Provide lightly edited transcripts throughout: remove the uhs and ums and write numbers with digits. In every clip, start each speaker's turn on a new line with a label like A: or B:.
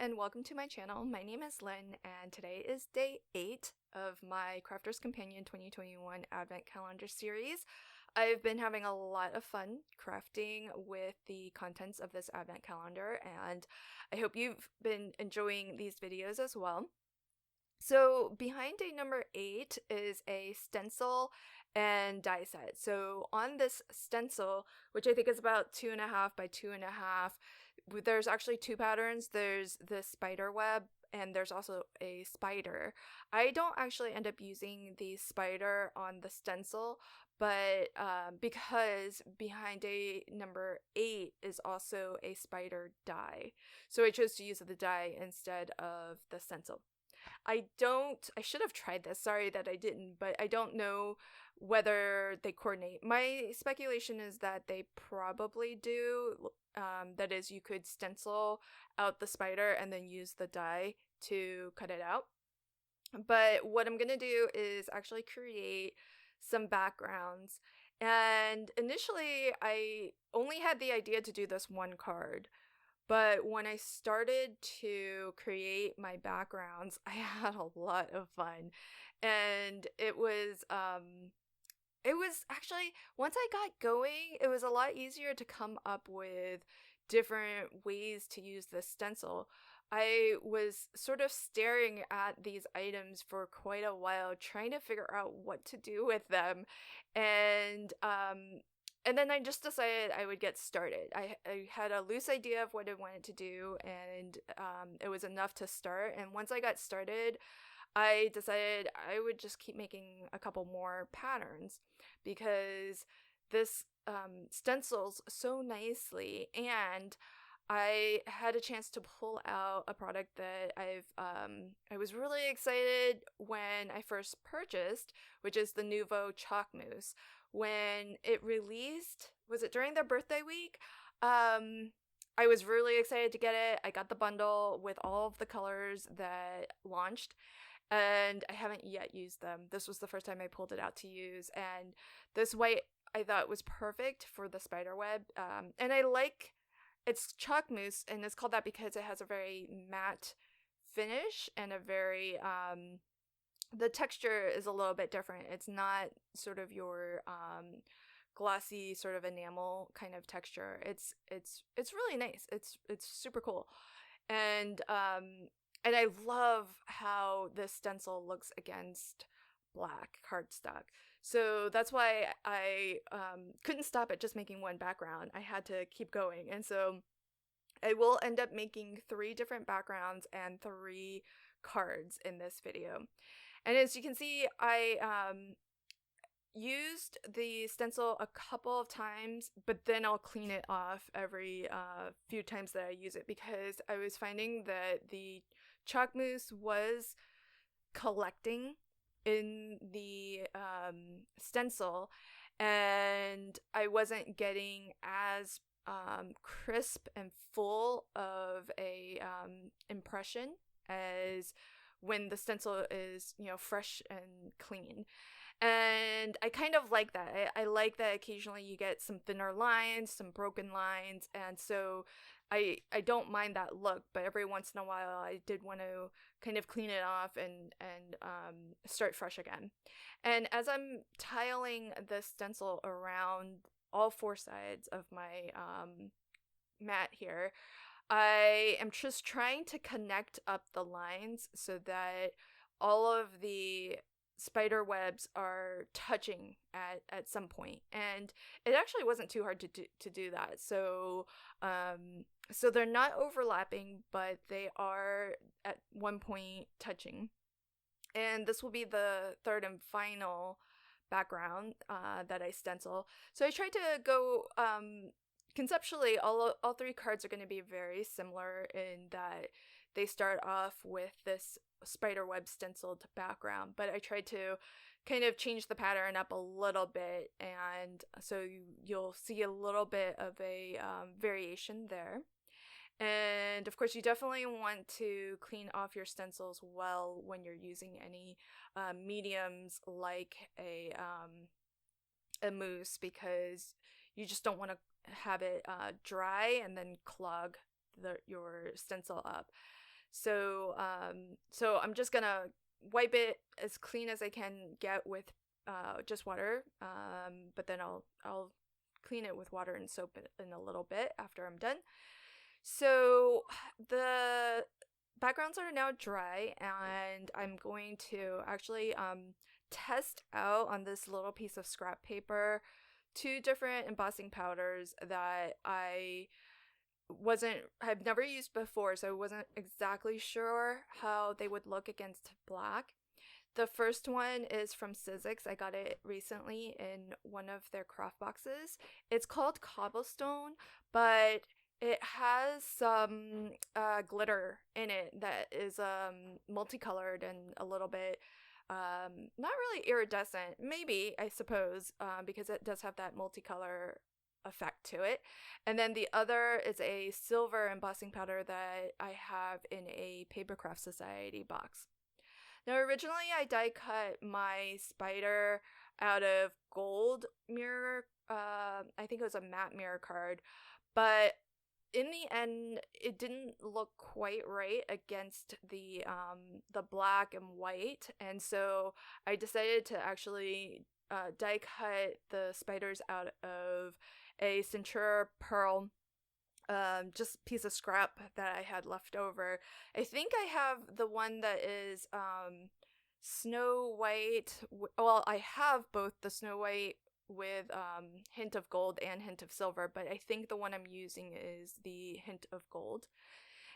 A: and welcome to my channel. My name is Lynn and today is day 8 of my Crafter's Companion 2021 Advent Calendar series. I've been having a lot of fun crafting with the contents of this Advent calendar, and I hope you've been enjoying these videos as well. So behind day number 8 is a stencil and die set. So on this stencil, which I think is about 2.5 by 2.5, there's actually two patterns. There's the spider web and there's also a spider. I don't actually end up using the spider on the stencil, but because behind day number 8 is also a spider die. So I chose to use the die instead of the stencil. I should have tried this, sorry that I didn't, but I don't know whether they coordinate. My speculation is that they probably do. That is, you could stencil out the spider and then use the die to cut it out. But what I'm gonna do is actually create some backgrounds. And initially, I only had the idea to do this one card. But when I started to create my backgrounds, I had a lot of fun. And it was actually, once I got going, it was a lot easier to come up with different ways to use this stencil. I was sort of staring at these items for quite a while, trying to figure out what to do with them. And then I just decided I would get started. I had a loose idea of what I wanted to do, and it was enough to start. And once I got started, I decided I would just keep making a couple more patterns because this stencils so nicely, and I had a chance to pull out a product that I was really excited when I first purchased, which is the Nouveau chalk mousse. When it released, was it during their birthday week? I was really excited to get it. I got the bundle with all of the colors that launched, and I haven't yet used them. This was the first time I pulled it out to use, and this white I thought was perfect for the spider web. And I like it's chalk mousse, and it's called that because it has a very matte finish and a very the texture is a little bit different. It's not sort of your glossy sort of enamel kind of texture. It's really nice. It's super cool. And I love how this stencil looks against black cardstock. So that's why I couldn't stop at just making one background. I had to keep going. And so I will end up making 3 different backgrounds and 3 cards in this video. And as you can see, I used the stencil a couple of times, but then I'll clean it off every few times that I use it because I was finding that the chalk mousse was collecting in the stencil, and I wasn't getting as crisp and full of a impression as when the stencil is, fresh and clean. And I kind of like that. I like that occasionally you get some thinner lines, some broken lines, and so I don't mind that look, but every once in a while I did want to kind of clean it off and start fresh again. And as I'm tiling the stencil around all 4 sides of my mat here, I am just trying to connect up the lines so that all of the spider webs are touching at some point, and it actually wasn't too hard to do that. So so they're not overlapping, but they are at one point touching. And this will be the 3rd and final background that I stencil. So I tried to go conceptually, all 3 cards are going to be very similar in that they start off with this spider web stenciled background, but I tried to kind of change the pattern up a little bit, and so you'll see a little bit of a variation there. And of course, you definitely want to clean off your stencils well when you're using any mediums like a mousse, because you just don't want to have it dry and then clog your stencil up. So I'm just gonna wipe it as clean as I can get with just water. But then I'll clean it with water and soap in a little bit after I'm done. So the backgrounds are now dry, and I'm going to actually test out on this little piece of scrap paper 2 different embossing powders that I've never used before, so I wasn't exactly sure how they would look against black. The first one is from Sizzix. I got it recently in one of their craft boxes. It's called Cobblestone, but it has some glitter in it that is multicolored and a little bit not really iridescent. Maybe, I suppose, because it does have that multicolor effect to it. And then the other is a silver embossing powder that I have in a Papercraft Society box. Now, originally I die cut my spider out of gold mirror. I think it was a matte mirror card, but in the end, it didn't look quite right against the black and white, and so I decided to actually die cut the spiders out of a Centura pearl, just piece of scrap that I had left over. I think I have the one that is Snow White. Well, I have both the Snow White with hint of gold and hint of silver, but I think the one I'm using is the hint of gold.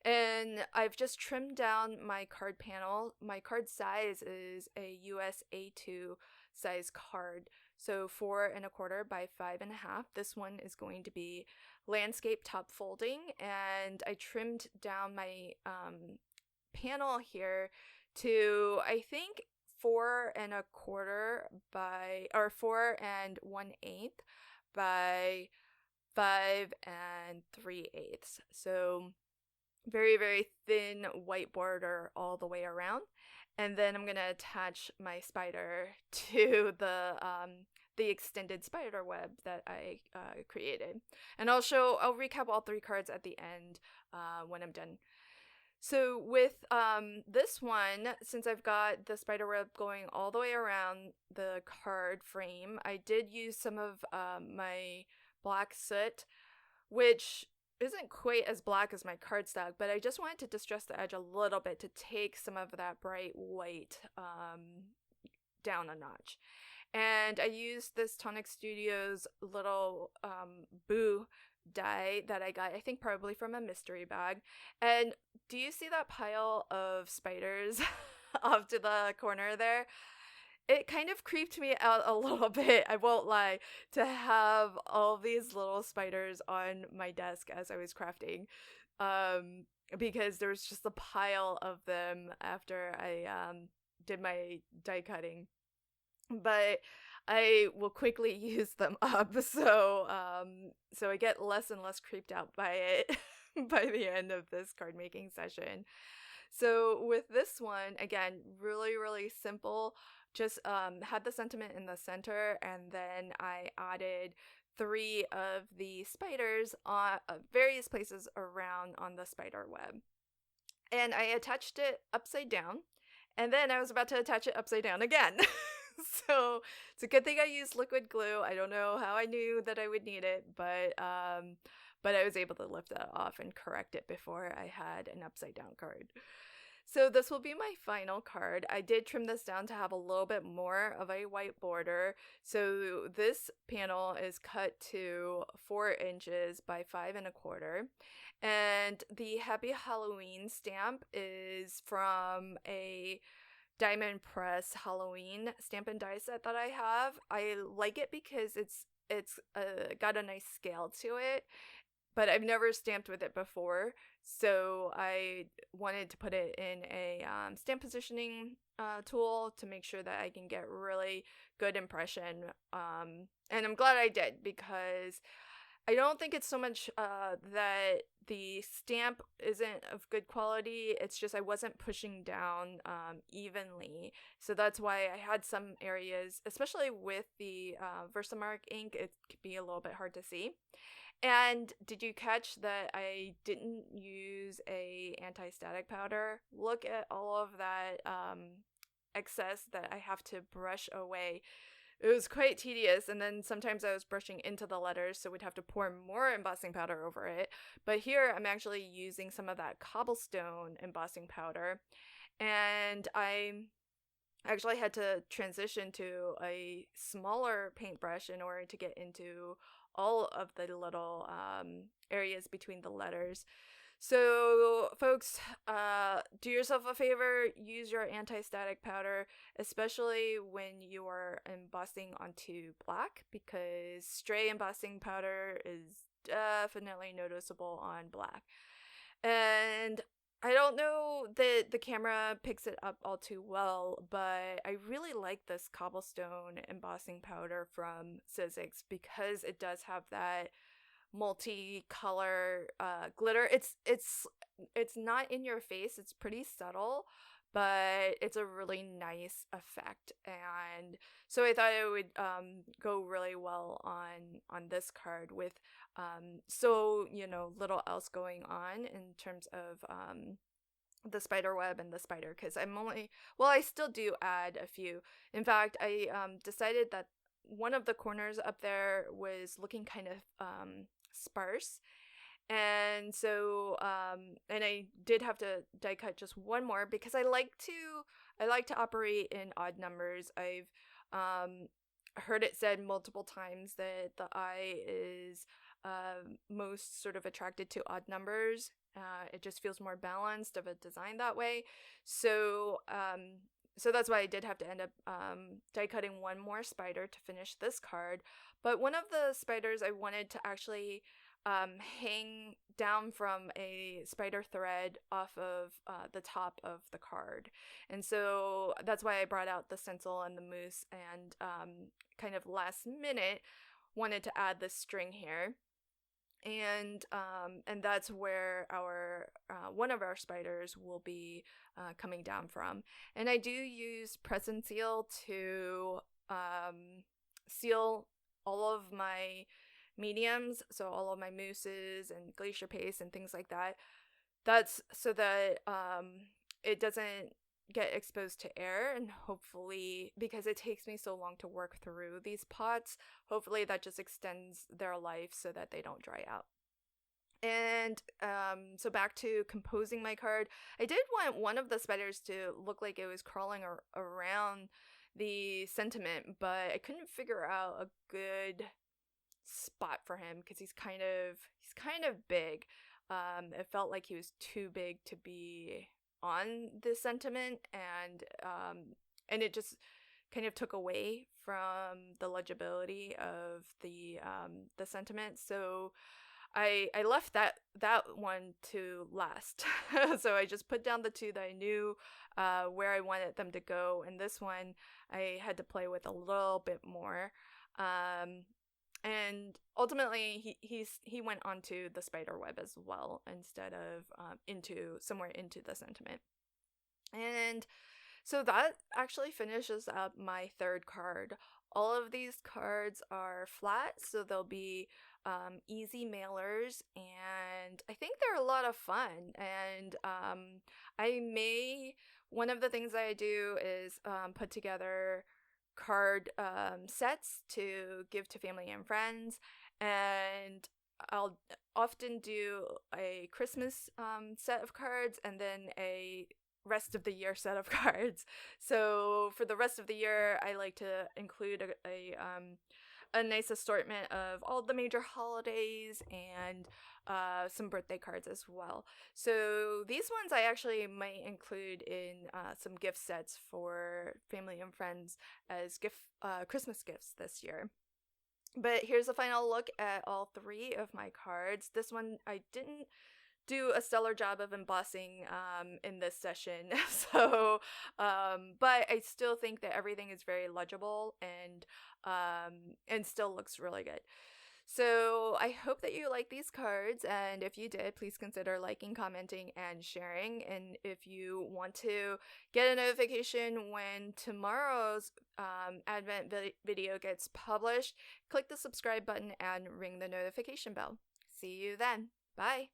A: And I've just trimmed down my card panel. My card size is a US A2 size card, so 4 1/4 by 5 1/2. This one is going to be landscape top folding, and I trimmed down my panel here to, I think, 4 1/4 by, or 4 1/8 by 5 3/8. So very, very thin white border all the way around. And then I'm going to attach my spider to the extended spider web that I created. And I'll recap all 3 cards at the end when I'm done. So with this one, since I've got the spider web going all the way around the card frame, I did use some of my black soot, which isn't quite as black as my cardstock, but I just wanted to distress the edge a little bit to take some of that bright white down a notch. And I used this Tonic Studios little Boo die that I got, I think probably from a mystery bag. And do you see that pile of spiders off to the corner there? It kind of creeped me out a little bit, I won't lie, to have all these little spiders on my desk as I was crafting, because there was just a pile of them after I did my die cutting. But I will quickly use them up, so I get less and less creeped out by it by the end of this card making session. So with this one, again, really, really simple. Just had the sentiment in the center, and then I added 3 of the spiders on various places around on the spider web. And I attached it upside down, and then I was about to attach it upside down again. So it's a good thing I used liquid glue. I don't know how I knew that I would need it, but I was able to lift that off and correct it before I had an upside down card. So this will be my final card. I did trim this down to have a little bit more of a white border. So this panel is cut to 4 inches by 5 1/4. And the Happy Halloween stamp is from a Diamond Press Halloween stamp and die set that I have. I like it because it's got a nice scale to it, but I've never stamped with it before, so I wanted to put it in a stamp positioning tool to make sure that I can get really good impression, and I'm glad I did, because I don't think it's so much that the stamp isn't of good quality, it's just I wasn't pushing down evenly, so that's why I had some areas, especially with the Versamark ink, it could be a little bit hard to see. And did you catch that I didn't use a anti-static powder? Look at all of that excess that I have to brush away. It was quite tedious, and then sometimes I was brushing into the letters, so we'd have to pour more embossing powder over it. But here I'm actually using some of that cobblestone embossing powder, and I actually had to transition to a smaller paintbrush in order to get into all of the little areas between the letters. So, folks, do yourself a favor, use your anti-static powder, especially when you are embossing onto black, because stray embossing powder is definitely noticeable on black. And I don't know that the camera picks it up all too well, but I really like this cobblestone embossing powder from Sizzix because it does have that multicolor glitter. It's not in your face. It's pretty subtle, but it's a really nice effect, and so I thought it would go really well on this card with so little else going on in terms of the spider web and the spider, because I still do add a few. In fact, I decided that one of the corners up there was looking kind of sparse, and so and I did have to die cut just one more because I like to operate in odd numbers. I've heard it said multiple times that the eye is most sort of attracted to odd numbers. It just feels more balanced of a design that way. So so that's why I did have to end up die cutting one more spider to finish this card. But one of the spiders I wanted to actually hang down from a spider thread off of the top of the card. And so that's why I brought out the stencil and the mousse, and kind of last minute wanted to add this string here. And that's where our one of our spiders will be coming down from. And I do use press and seal to seal all of my mediums, so all of my mousses and glacier paste and things like that. That's so that it doesn't get exposed to air, and hopefully, because it takes me so long to work through these pots, hopefully that just extends their life so that they don't dry out. And so back to composing my card, I did want one of the spiders to look like it was crawling around the sentiment, but I couldn't figure out a good spot for him because he's kind of big. It felt like he was too big to be on this sentiment, and it just kind of took away from the legibility of the sentiment. So I left that one to last. So I just put down the two that I knew where I wanted them to go, and this one I had to play with a little bit more. And ultimately, he went onto the spider web as well instead of into the sentiment. And so that actually finishes up my third card. All of these cards are flat, so they'll be easy mailers, and I think they're a lot of fun. And one of the things I do is put together card sets to give to family and friends, and I'll often do a Christmas set of cards and then a rest of the year set of cards. So for the rest of the year, I like to include a nice assortment of all the major holidays and some birthday cards as well. So these ones I actually might include in some gift sets for family and friends as Christmas gifts this year. But here's a final look at all three of my cards. This one I didn't do a stellar job of embossing in this session, so but I still think that everything is very legible and still looks really good. So I hope that you like these cards, and if you did, please consider liking, commenting, and sharing. And if you want to get a notification when tomorrow's Advent video gets published, click the subscribe button and ring the notification bell. See you then. Bye.